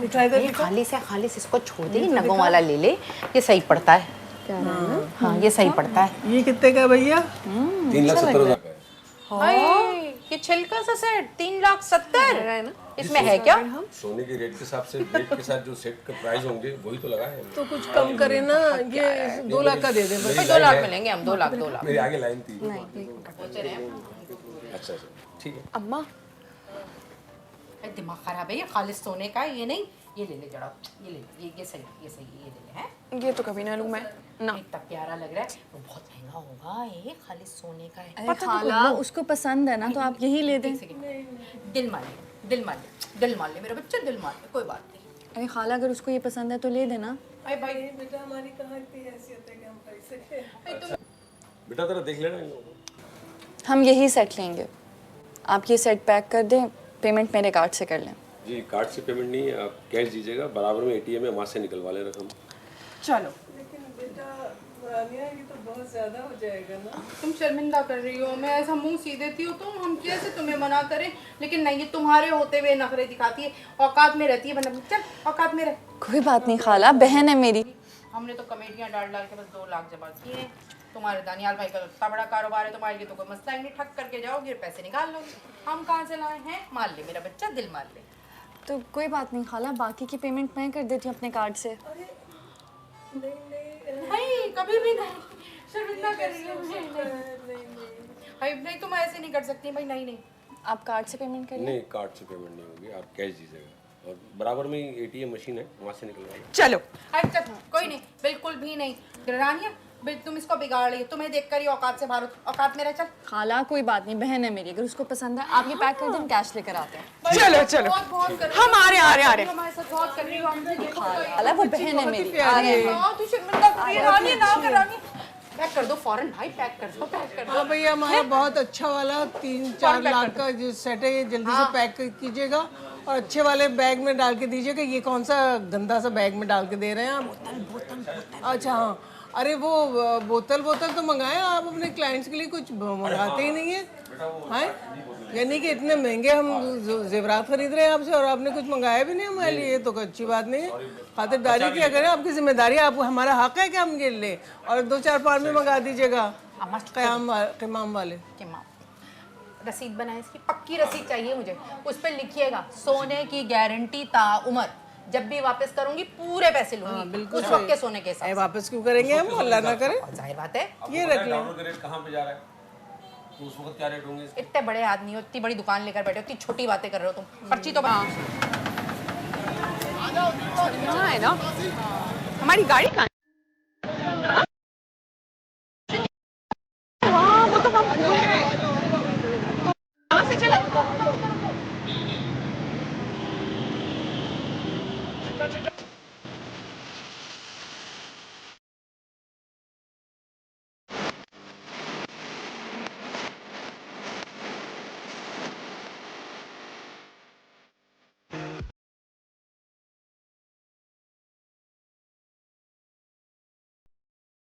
ये खालिस इसको छोड़ दे, नगों वाला ले ले, ये सही पड़ता है। हाँ ये सही पड़ता है। ये कितने का है भैया? 3,70,000 का है। हाय, ये छिलका सा सेट 3,70,000 इसमें है क्या? सोने के रेट के हिसाब से रेट के साथ जो सेट का प्राइस होंगे वही तो लगाए हैं। तो कुछ कम करें ना, ये 2 लाख का दे दे। भाई 2 लाख मिलेंगे हम, 2 लाख। मेरे आगे लाइन थी। अच्छा ठीक है। अम्मा दिमाग खराब है, ये खालिस सोने का है, ये नहीं, ये ले ले जरा, ये ले, ये सही, ये ले ले हैं। ये तो कभी ना लूं मैं ना। इतना प्यारा लग रहा है, वो बहुत महंगा होगा, ये खालिस सोने का है। अरे खाला उसको पसंद है ना तो आप यही ले दें। दिल मान ले मेरा बच्चा, दिल मान ले, कोई बात नहीं। अरे खाला अगर उसको ये पसंद है तो ले देना। अरे भाई बेटा हमारी कहाँ इतनी हैसियत है कि हम पैसे बेटा तेरा देख लेना इन लोगों को। हम यही सेट लेंगे, आप ये सेट पैक कर दें, पेमेंट मेरे कार्ड से कर लें। जी कार्ड से पेमेंट नहीं है, आप कैश दीजिएगा, बराबर में एटीएम है, वहाँ से निकलवा ले रकम। चलो। लेकिन बेटा रानिया ये तो बहुत ज्यादा हो जाएगा ना। तुम शर्मिंदा कर रही हो, मैं ऐसा मुंह सी देती हूँ तो हम कैसे तुम्हें मना करें, लेकिन नहीं, ये तुम्हारे होते हुए नखरे दिखाती है, औकात में रहती है, मतलब चल औकात में रह। कोई बात नहीं खाला, बहन है मेरी। हमने तो कमेटियाँ डाल के बस 2 लाख जमा किए हैं। तुम्हारे दानियाल भाई का इतना बड़ा कारोबार है, तुम्हारे लिए तो कोई मसला ही नहीं, ठग करके जाओगे और पैसे निकाल लोगे। हम कहाँ से लाए हैं? मान ले मेरा बच्चा, दिल मान ले। तो कोई बात नहीं खाला, बाकी की पेमेंट मैं कर देती हूँ अपने कार्ड से। नहीं कभी भी नहीं, शर्मिंदा कर रही हूँ। नहीं तुम ऐसे नहीं कर सकती भाई, नहीं। आप कार्ड से पेमेंट करिए। नहीं कार्ड से पेमेंट नहीं होगी, आप कैश दीजिएगा और बराबर में ही एटीएम मशीन है, वहाँ से निकलवा लें। चलो। अच्छा कोई नहीं, बिल्कुल भी नहीं। रानिया तुम इसको बिगाड़ रही हो, तुम्हें देखकर ही औकात से बाहर, औकात में रह। चल खाला कोई बात नहीं, बहन है मेरी, अगर उसको पसंद है आप ये पैक कर दें, हम कैश लेकर आते हैं। चलो हम आ रहे हैं। हमारे साथ बहुत कर रही हो, खाला वो बहन है मेरी, आ रहे हैं। तू शर्मिंदा कर रही है रानी, ना कर रानी। पैक कर दो फौरन भाई, पैक कर दो। हाँ भैया हमारा बहुत अच्छा वाला 3-4 लाख का जो सेट है, ये जल्दी से पैक कीजिएगा और अच्छे वाले बैग में डाल के दीजिएगा। ये कौन सा गंदा सा बैग में डाल के दे रहे हैं आप? बोतल। अच्छा हाँ, अरे वो बोतल तो मंगाए आप अपने क्लाइंट्स के लिए, कुछ मंगाते ही नहीं है। हैं यानी कि इतने महंगे हम जेवरात खरीद रहे हैं आपसे और आपने कुछ मंगाया भी नहीं हमारे लिए, तो अच्छी बात नहीं है। खातिरदारी किया करें, आपकी जिम्मेदारी, आप हमारा हक है कि हम ये ले, और 2-4 पार में मंगा दीजिएगा क़याम वाले। रसीद बनाए, इसकी पक्की रसीद चाहिए मुझे, उस पर लिखिएगा सोने की गारंटी ताउम्र, जब भी वापस करूंगी पूरे पैसे लूंगी। बिल्कुल उस वक्त के सोने के हिसाब से। वापस क्यों करेंगे हम, अल्लाह ना करे। जाहिर बात है। ये रख लें। डाउनलोड का रेट कहाँ पे जा रहा है, तो उस वक्त क्या रेट होंगे इसके? इतने बड़े आदमी हो, इतनी बड़ी दुकान लेकर बैठे हो, इतनी छोटी बातें कर रहे हो तुम। पर्ची तो है ना, हमारी गाड़ी कहाँ है?